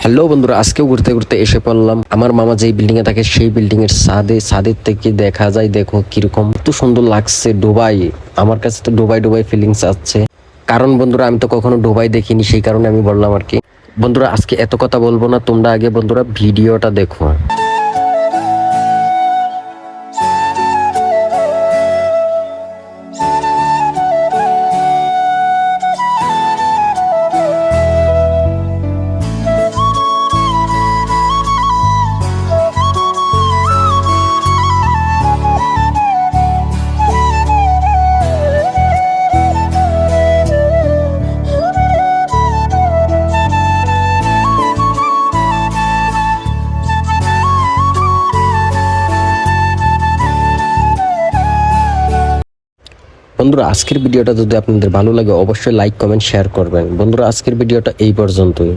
Hello বন্ধুরা, আজকেও ঘুরতে ঘুরতে এসে পড়লাম আমার মামা যেই বিল্ডিং এ থাকে সেই বিল্ডিং এর ছাদের থেকে দেখা যায়। দেখো কিরকম তো সুন্দর লাগছে ডুবাই। আমার কাছে তো ডুবাই ডুবাই ফিলিংস আসছে, কারণ বন্ধুরা আমি তো কখনো ডুবাই দেখিনি, সেই কারণে আমি বললাম আর কি। বন্ধুরা আজকে এত কথা বলবো না, তোমরা আগে বন্ধুরা ভিডিওটা দেখো। বন্ধুরা আজকের ভিডিওটা যদি আপনাদের ভালো লাগে অবশ্যই লাইক কমেন্ট শেয়ার করবেন। বন্ধুরা আজকের ভিডিওটা এই পর্যন্তই।